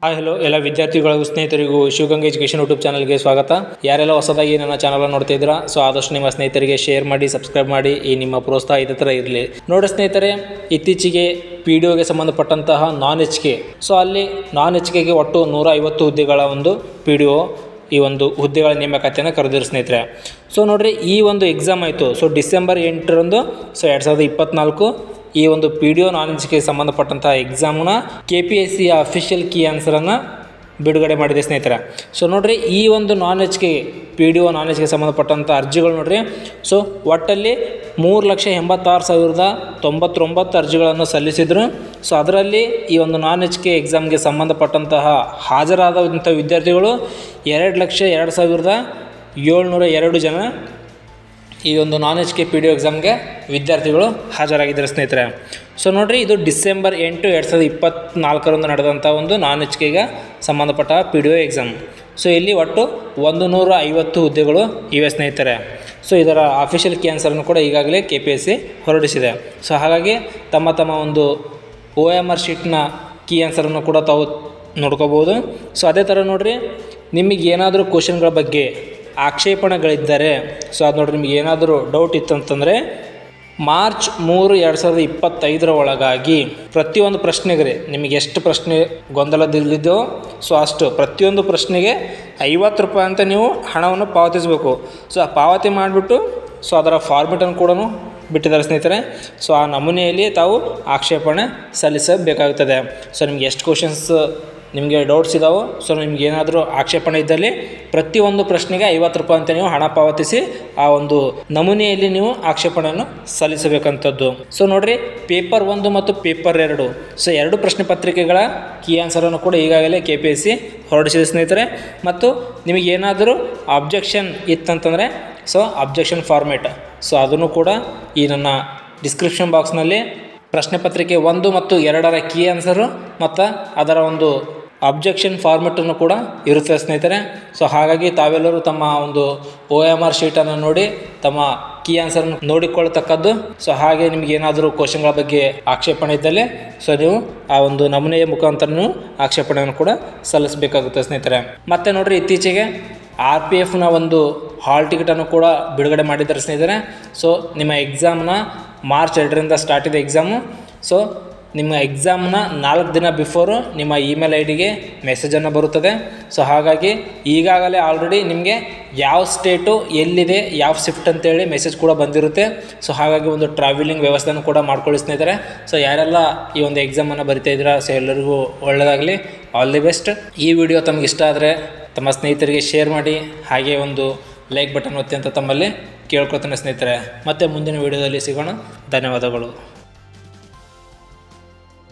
Hello ಎಲ್ಲ ವಿದ್ಯಾರ್ಥಿಗಳಿಗೂ ಸ್ನೇಹಿತರಿಗೂ ಶಿವಗಂಗೆ ಎಜುಕೇಷನ್ ಯೂಟ್ಯೂಬ್ ಚಾನಲ್ಗೆ ಸ್ವಾಗತ. ಯಾರೆಲ್ಲ ಹೊಸದಾಗಿ ನನ್ನ ಚಾನಲ್ ನೋಡ್ತಾ ಇದ್ದೀರಾ, ಸೊ ಆದಷ್ಟು ನಿಮ್ಮ ಸ್ನೇಹಿತರಿಗೆ ಶೇರ್ ಮಾಡಿ, ಸಬ್ಸ್ಕ್ರೈಬ್ ಮಾಡಿ. ಈ ನಿಮ್ಮ ಪ್ರೋತ್ಸಾಹ ಇದೇ ಥರ ಇರಲಿ. ನೋಡಿ ಸ್ನೇಹಿತರೆ, ಇತ್ತೀಚೆಗೆ PDOಗೆ ಸಂಬಂಧಪಟ್ಟಂತಹ ನಾನ್ HK, ಸೊ ಅಲ್ಲಿ ನಾನ್ HKಗೆ ಒಟ್ಟು 150 ಹುದ್ದೆಗಳ ಒಂದು PDO ಈ ಒಂದು ಹುದ್ದೆಗಳ ನೇಮಕಾತಿಯನ್ನು ಕರೆದಿರು ಸ್ನೇಹಿತರೆ. ಸೊ ನೋಡಿರಿ, ಈ ಒಂದು ಎಕ್ಸಾಮ್ ಆಯಿತು. ಸೊ ಡಿಸೆಂಬರ್ 8ರಂದು 2024 ಈ ಒಂದು PDO ನಾನ್ HKಗೆ ಸಂಬಂಧಪಟ್ಟಂಥ ಎಕ್ಸಾಮ್ನ KPSC ಅಫಿಷಿಯಲ್ ಕೀ ಆನ್ಸರನ್ನು ಬಿಡುಗಡೆ ಮಾಡಿದೆ ಸ್ನೇಹಿತರೆ. ಸೊ ನೋಡಿರಿ, ಈ ಒಂದು ನಾನ್ HK PDO ನಾನ್ HKಗೆ ಸಂಬಂಧಪಟ್ಟಂಥ ಅರ್ಜಿಗಳು ನೋಡಿರಿ, ಸೊ ಒಟ್ಟಲ್ಲಿ 3,86,099 ಅರ್ಜಿಗಳನ್ನು ಸಲ್ಲಿಸಿದರು. ಸೊ ಅದರಲ್ಲಿ ಈ ಒಂದು ನಾನ್ HK ಎಕ್ಸಾಮ್ಗೆ ಸಂಬಂಧಪಟ್ಟಂತಹ ಹಾಜರಾದಂಥ ವಿದ್ಯಾರ್ಥಿಗಳು 2,02,702 ಜನ ಈ ಒಂದು ನಾನ್ HK PDO ಎಕ್ಸಾಮ್ಗೆ ವಿದ್ಯಾರ್ಥಿಗಳು ಹಾಜರಾಗಿದ್ದಾರೆ ಸ್ನೇಹಿತರೆ. ಸೊ ನೋಡಿರಿ, ಇದು ಡಿಸೆಂಬರ್ 8, 2024ರಂದು ನಡೆದಂಥ ಒಂದು ನಾನ್ HKಗೆ ಸಂಬಂಧಪಟ್ಟ PDO ಎಕ್ಸಾಮ್. ಸೊ ಇಲ್ಲಿ ಒಟ್ಟು 150 ಹುದ್ದೆಗಳು ಇವೆ ಸ್ನೇಹಿತರೆ. ಸೊ ಇದರ ಅಫಿಷಿಯಲ್ ಕೀ ಆನ್ಸರನ್ನು ಕೂಡ ಈಗಾಗಲೇ KPSC ಹೊರಡಿಸಿದೆ. ಸೊ ಹಾಗಾಗಿ ತಮ್ಮ ಒಂದು OMR ಶೀಟ್ನ ಕೀ ಆನ್ಸರನ್ನು ಕೂಡ ತಾವು ನೋಡ್ಕೋಬೋದು. ಸೊ ಅದೇ ಥರ ನೋಡಿರಿ, ನಿಮಗೆ ಏನಾದರೂ ಕ್ವಶನ್ಗಳ ಬಗ್ಗೆ ಆಕ್ಷೇಪಣೆಗಳಿದ್ದರೆ, ಸೊ ಅದು ನೋಡಿರಿ, ನಿಮಗೆ ಏನಾದರೂ ಡೌಟ್ ಇತ್ತಂತಂದರೆ ಮಾರ್ಚ್ 3, 2025 ಒಳಗಾಗಿ ಪ್ರತಿಯೊಂದು ಪ್ರಶ್ನೆಗೆ ನಿಮಗೆ ಎಷ್ಟು ಪ್ರಶ್ನೆ ಗೊಂದಲದಲ್ಲಿದ್ದೋ ಸೊ ಅಷ್ಟು ಪ್ರತಿಯೊಂದು ಪ್ರಶ್ನೆಗೆ 50 ರೂಪಾಯಿ ಅಂತ ನೀವು ಹಣವನ್ನು ಪಾವತಿಸಬೇಕು. ಸೊ ಆ ಪಾವತಿ ಮಾಡಿಬಿಟ್ಟು ಸೊ ಅದರ ಫಾರ್ಮೆಟನ್ನು ಕೂಡ ಬಿಟ್ಟಿದ್ದಾರೆ ಸ್ನೇಹಿತರೆ. ಸೊ ಆ ನಮೂನೆಯಲ್ಲಿ ತಾವು ಆಕ್ಷೇಪಣೆ ಸಲ್ಲಿಸಬೇಕಾಗುತ್ತದೆ. ಸೊ ನಿಮಗೆ ಎಷ್ಟು ಕ್ವಶನ್ಸ್ ನಿಮಗೆ ಡೌಟ್ಸ್ ಇದ್ದಾವೆ, ಸೊ ನಿಮ್ಗೆ ಏನಾದರೂ ಆಕ್ಷೇಪಣೆ ಇದ್ದಲ್ಲಿ ಪ್ರತಿಯೊಂದು ಪ್ರಶ್ನೆಗೆ 50 ರೂಪಾಯಿ ಅಂತ ನೀವು ಹಣ ಪಾವತಿಸಿ ಆ ಒಂದು ನಮೂನೆಯಲ್ಲಿ ನೀವು ಆಕ್ಷೇಪಣೆಯನ್ನು ಸಲ್ಲಿಸಬೇಕಂಥದ್ದು. ಸೊ ನೋಡಿರಿ, ಪೇಪರ್ 1 ಮತ್ತು ಪೇಪರ್ 2, ಸೊ 2 ಪ್ರಶ್ನೆ ಪತ್ರಿಕೆಗಳ ಕೀ ಆನ್ಸರನ್ನು ಕೂಡ ಈಗಾಗಲೇ KPSC ಹೊರಡಿಸಿದೆ ಸ್ನೇಹಿತರೆ. ಮತ್ತು ನಿಮಗೇನಾದರೂ ಅಬ್ಜೆಕ್ಷನ್ ಇತ್ತಂತಂದರೆ ಸೊ ಅಬ್ಜೆಕ್ಷನ್ ಫಾರ್ಮೇಟ್, ಸೊ ಅದನ್ನು ಕೂಡ ಈ ನನ್ನ ಡಿಸ್ಕ್ರಿಪ್ಷನ್ ಬಾಕ್ಸ್ನಲ್ಲಿ ಪ್ರಶ್ನೆ ಪತ್ರಿಕೆ 1 ಮತ್ತು 2ರ ಕೀ ಆನ್ಸರು ಮತ್ತು ಅದರ ಒಂದು ಅಬ್ಜೆಕ್ಷನ್ ಫಾರ್ಮೆಟನ್ನು ಕೂಡ ಇರುತ್ತೆ ಸ್ನೇಹಿತರೆ. ಸೊ ಹಾಗಾಗಿ ತಾವೆಲ್ಲರೂ ತಮ್ಮ ಒಂದು OMR ಶೀಟನ್ನು ನೋಡಿ ತಮ್ಮ ಕೀ ಆನ್ಸರನ್ನು ನೋಡಿಕೊಳ್ಳತಕ್ಕದ್ದು. ಸೊ ಹಾಗೆ ನಿಮ್ಗೆ ಏನಾದರೂ ಕ್ವಶನ್ಗಳ ಬಗ್ಗೆ ಆಕ್ಷೇಪಣೆ ಇದ್ದಲ್ಲಿ ಸೊ ನೀವು ಆ ಒಂದು ನಮೂನೆಯ ಮುಖಾಂತರ ಆಕ್ಷೇಪಣೆಯನ್ನು ಕೂಡ ಸಲ್ಲಿಸಬೇಕಾಗುತ್ತೆ ಸ್ನೇಹಿತರೆ. ಮತ್ತು ನೋಡಿರಿ, ಇತ್ತೀಚೆಗೆ RPFನ ಒಂದು ಹಾಲ್ ಟಿಕೆಟನ್ನು ಕೂಡ ಬಿಡುಗಡೆ ಮಾಡಿದ್ದಾರೆ ಸ್ನೇಹಿತರೆ. ಸೊ ನಿಮ್ಮ ಎಕ್ಸಾಮ್ನ ಮಾರ್ಚ್ 2ರಿಂದ ಸ್ಟಾರ್ಟ್ ಇದೆ ಎಕ್ಸಾಮು. ಸೊ ನಿಮ್ಮ ಎಕ್ಸಾಮ್ನ 4 ದಿನ ಬಿಫೋರು ನಿಮ್ಮ ಇಮೇಲ್ ID-ಗೆ ಮೆಸೇಜನ್ನು ಬರುತ್ತದೆ. ಸೊ ಹಾಗಾಗಿ ಈಗಾಗಲೇ ಆಲ್ರೆಡಿ ನಿಮಗೆ ಯಾವ ಸ್ಟೇಟು ಎಲ್ಲಿದೆ, ಯಾವ ಶಿಫ್ಟ್ ಅಂತೇಳಿ ಮೆಸೇಜ್ ಕೂಡ ಬಂದಿರುತ್ತೆ. ಸೊ ಹಾಗಾಗಿ ಒಂದು ಟ್ರಾವೆಲಿಂಗ್ ವ್ಯವಸ್ಥೆಯನ್ನು ಕೂಡ ಮಾಡ್ಕೊಳ್ಳಿ ಸ್ನೇಹಿತರೆ. ಸೊ ಯಾರೆಲ್ಲ ಈ ಒಂದು ಎಕ್ಸಾಮನ್ನು ಬರಿತಾ ಇದ್ದೀರಾ, ಸೊ ಎಲ್ಲರಿಗೂ ಒಳ್ಳೆಯದಾಗಲಿ, ಆಲ್ ದಿ ಬೆಸ್ಟ್. ಈ ವಿಡಿಯೋ ತಮಗೆ ಇಷ್ಟ ಆದರೆ ತಮ್ಮ ಸ್ನೇಹಿತರಿಗೆ ಶೇರ್ ಮಾಡಿ, ಹಾಗೆ ಒಂದು ಲೈಕ್ ಬಟನ್ ಒತ್ತಿ ಅಂತ ತಮ್ಮಲ್ಲಿ ಕೇಳ್ಕೊಳ್ತೇನೆ ಸ್ನೇಹಿತರೆ. ಮತ್ತೆ ಮುಂದಿನ ವಿಡಿಯೋದಲ್ಲಿ ಸಿಗೋಣ. ಧನ್ಯವಾದಗಳು.